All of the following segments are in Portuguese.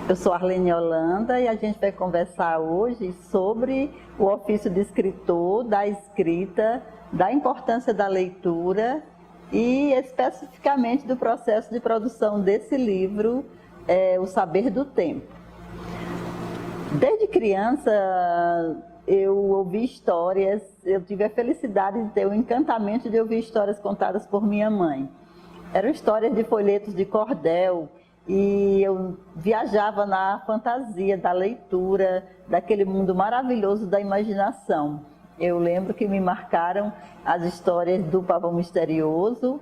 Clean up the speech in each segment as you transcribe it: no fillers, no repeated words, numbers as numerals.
Eu sou Arlene Holanda e a gente vai conversar hoje sobre o ofício de escritor, da escrita, da importância da leitura e especificamente do processo de produção desse livro, O Saber do Tempo. Desde criança eu ouvi histórias, eu tive a felicidade de ter o encantamento de ouvir histórias contadas por minha mãe. Eram histórias de folhetos de cordel e eu viajava na fantasia da leitura, daquele mundo maravilhoso da imaginação. Eu lembro que me marcaram as histórias do Pavão Misterioso,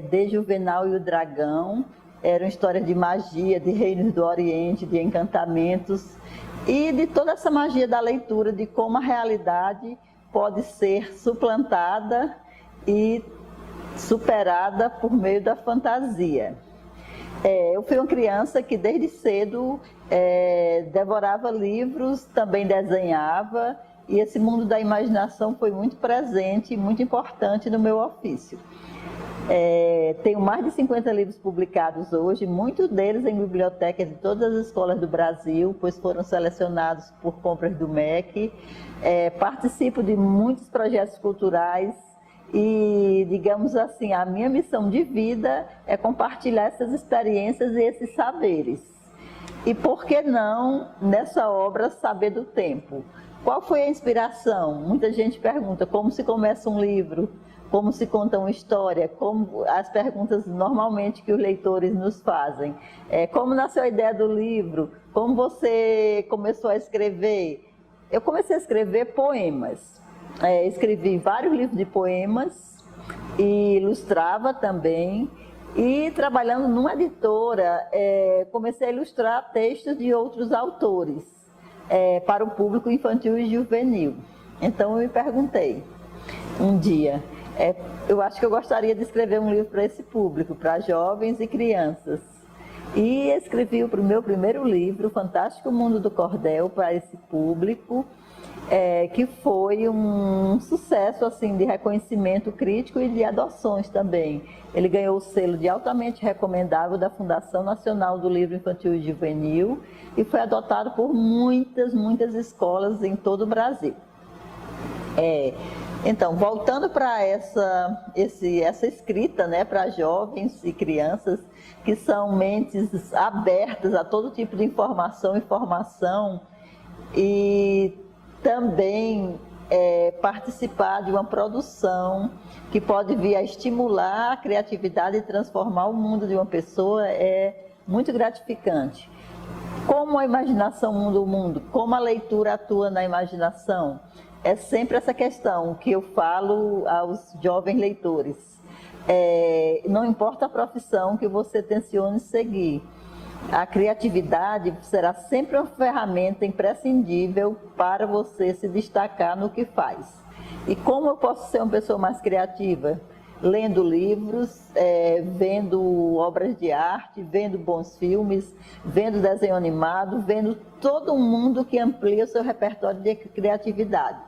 de Juvenal e o Dragão. Eram histórias de magia, de reinos do Oriente, de encantamentos e de toda essa magia da leitura, de como a realidade pode ser suplantada e superada por meio da fantasia. Eu fui uma criança que desde cedo devorava livros, também desenhava, e esse mundo da imaginação foi muito presente e muito importante no meu ofício. Tenho mais de 50 livros publicados hoje, muitos deles em bibliotecas de todas as escolas do Brasil, pois foram selecionados por compras do MEC. Participo de muitos projetos culturais e, digamos assim, a minha missão de vida é compartilhar essas experiências e esses saberes. E por que não, nessa obra, Saber do Tempo? Qual foi a inspiração? Muita gente pergunta como se começa um livro, como se conta uma história, como as perguntas normalmente que os leitores nos fazem. Como nasceu a ideia do livro? Como você começou a escrever? Eu comecei a escrever poemas. Escrevi vários livros de poemas e ilustrava também. E trabalhando numa editora, comecei a ilustrar textos de outros autores para o público infantil e juvenil. Então eu me perguntei um dia, eu acho que eu gostaria de escrever um livro para esse público, para jovens e crianças. E escrevi o meu primeiro livro, Fantástico Mundo do Cordel, para esse público, que foi um sucesso assim, de reconhecimento crítico e de adoções também. Ele ganhou o selo de altamente recomendável da Fundação Nacional do Livro Infantil e Juvenil e foi adotado por muitas escolas em todo o Brasil. Então, voltando para essa escrita, né, para jovens e crianças que são mentes abertas a todo tipo de informação e formação, e também participar de uma produção que pode vir a estimular a criatividade e transformar o mundo de uma pessoa é muito gratificante. Como a imaginação muda o mundo, como a leitura atua na imaginação, é sempre essa questão que eu falo aos jovens leitores. Não importa a profissão que você tencione seguir, a criatividade será sempre uma ferramenta imprescindível para você se destacar no que faz. E como eu posso ser uma pessoa mais criativa? Lendo livros, vendo obras de arte, vendo bons filmes, vendo desenho animado, vendo todo um mundo que amplia o seu repertório de criatividade.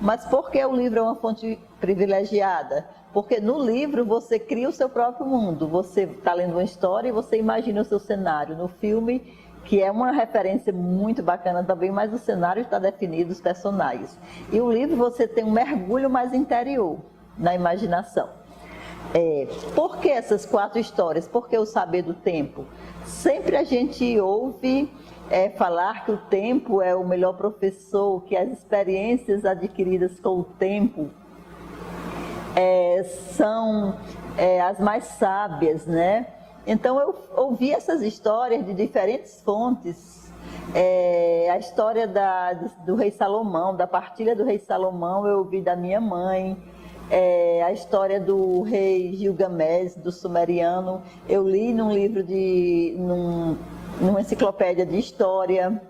Mas por que o livro é uma fonte privilegiada? Porque no livro você cria o seu próprio mundo, você está lendo uma história e você imagina o seu cenário. No filme, que é uma referência muito bacana também, mas o cenário está definido, os personagens. E o livro você tem um mergulho mais interior na imaginação. Por que essas 4 histórias? Por que o Saber do Tempo? Sempre a gente ouve falar que o tempo é o melhor professor, que as experiências adquiridas com o tempo são as mais sábias, né? Então eu ouvi essas histórias de diferentes fontes, a história do rei Salomão, da partilha do rei Salomão, eu ouvi da minha mãe, a história do rei Gilgamesh, do sumeriano, eu li num livro numa enciclopédia de história,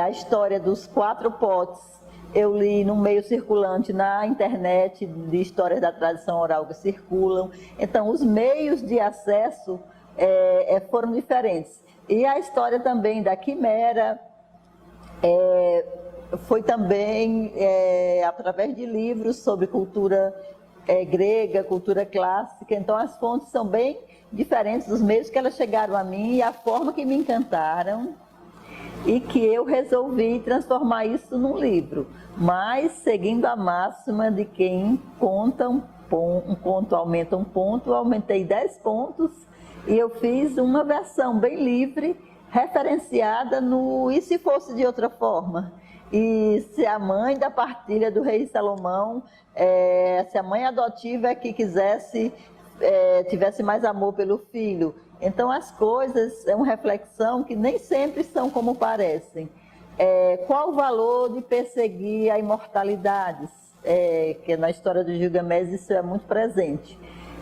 a história dos 4 potes, eu li no meio circulante na internet de histórias da tradição oral que circulam. Então, os meios de acesso foram diferentes. E a história também da Quimera foi também através de livros sobre cultura grega, cultura clássica, então as fontes são bem diferentes dos meios que elas chegaram a mim e a forma que me encantaram e que eu resolvi transformar isso num livro, mas seguindo a máxima de quem conta um ponto aumenta um ponto, eu aumentei 10 pontos e eu fiz uma versão bem livre, referenciada no E Se Fosse de Outra Forma. E se a mãe da partilha do rei Salomão, se a mãe adotiva que quisesse, tivesse mais amor pelo filho. Então as coisas, é uma reflexão que nem sempre são como parecem. Qual o valor de perseguir a imortalidade? Que na história do Gilgamesh isso é muito presente.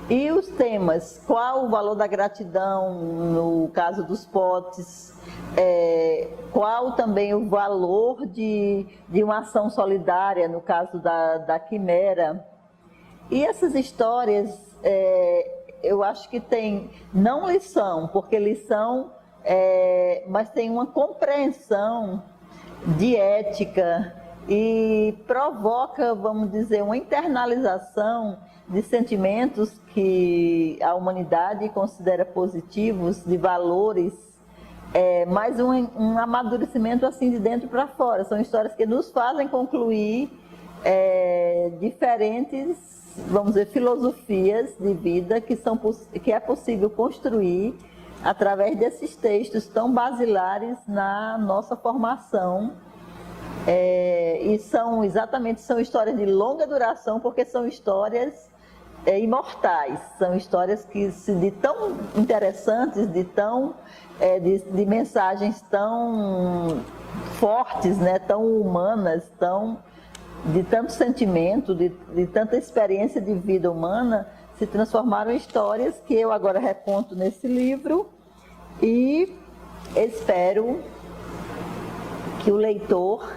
E os temas, qual o valor da gratidão no caso dos potes, qual também o valor de uma ação solidária no caso da quimera. E essas histórias, eu acho que tem, não lição, porque lição, mas tem uma compreensão de ética e provoca, vamos dizer, uma internalização de sentimentos que a humanidade considera positivos, de valores, mas um amadurecimento assim de dentro para fora. São histórias que nos fazem concluir diferentes, vamos dizer, filosofias de vida que é possível construir através desses textos tão basilares na nossa formação. E são histórias de longa duração, porque são histórias imortais, são histórias que de tão interessantes, de mensagens tão fortes, né, tão humanas, de tanto sentimento, de tanta experiência de vida humana, se transformaram em histórias que eu agora reconto nesse livro e espero que o leitor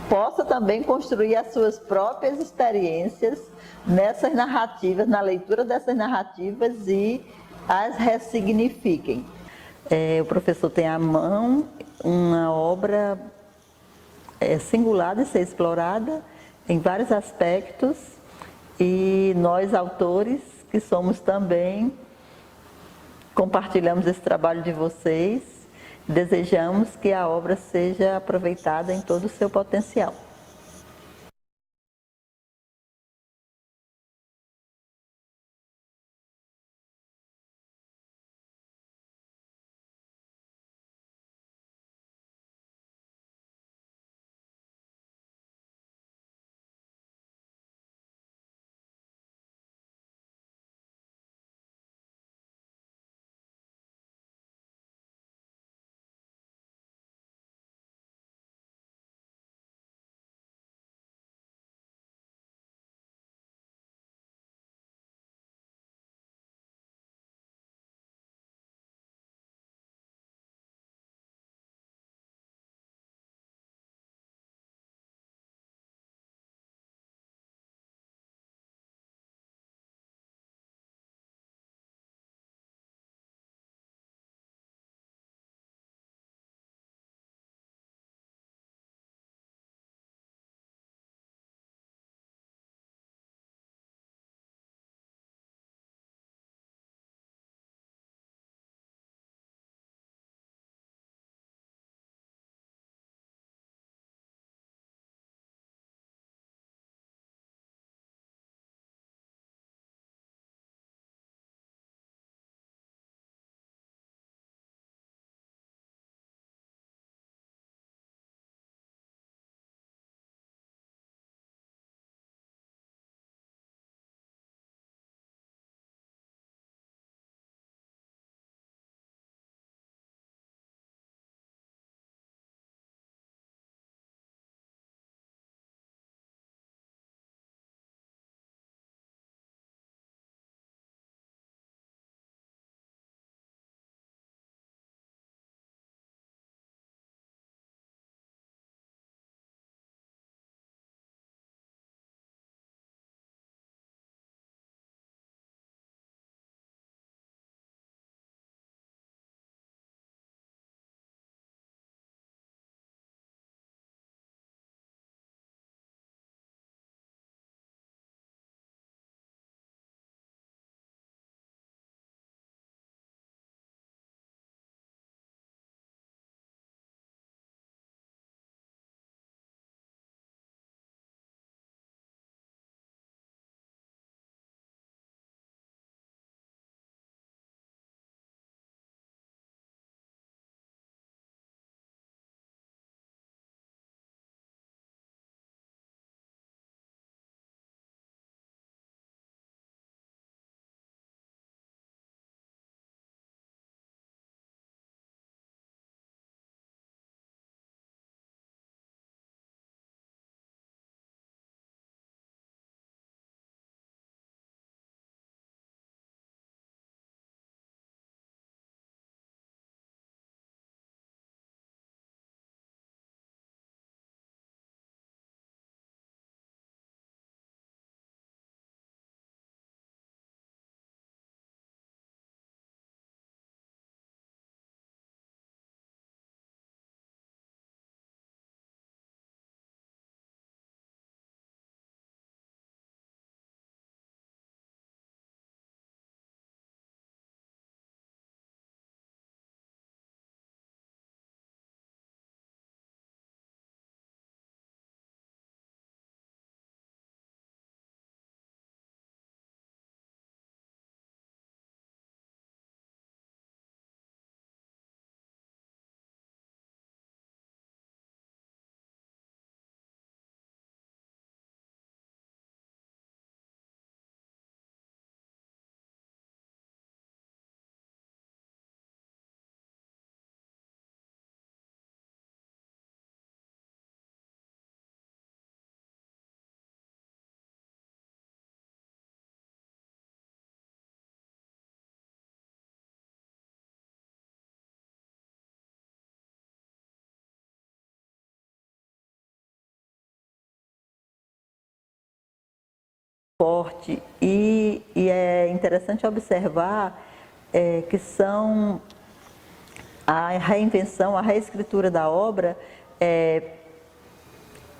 possa também construir as suas próprias experiências nessas narrativas, na leitura dessas narrativas e as ressignifiquem. O professor tem à mão uma obra singular de ser explorada em vários aspectos e nós, autores, que somos também, compartilhamos esse trabalho de vocês, desejamos que a obra seja aproveitada em todo o seu potencial. forte e é interessante observar que são a reinvenção, a reescritura da obra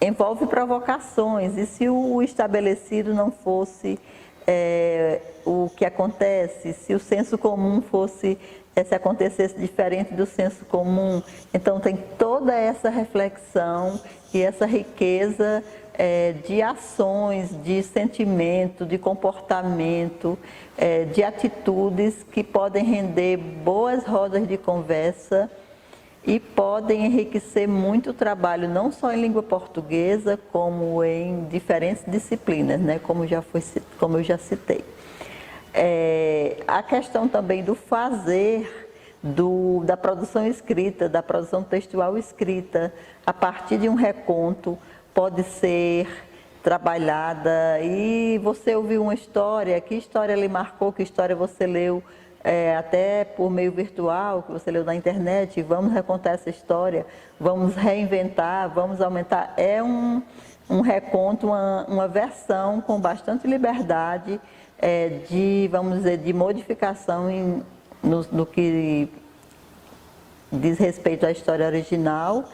envolve provocações, e se o estabelecido não fosse o que acontece, se o senso comum fosse, se acontecesse diferente do senso comum, então tem toda essa reflexão e essa riqueza de ações, de sentimento, de comportamento, de atitudes que podem render boas rodas de conversa e podem enriquecer muito o trabalho, não só em língua portuguesa, como em diferentes disciplinas, né? Como eu já citei. A questão também do fazer, da produção escrita, da produção textual escrita, a partir de um reconto, pode ser trabalhada. E você ouviu uma história, que história lhe marcou, que história você leu, até por meio virtual, que você leu na internet, vamos recontar essa história, vamos reinventar, vamos aumentar. É um reconto, uma versão com bastante liberdade vamos dizer, de modificação no que diz respeito à história original.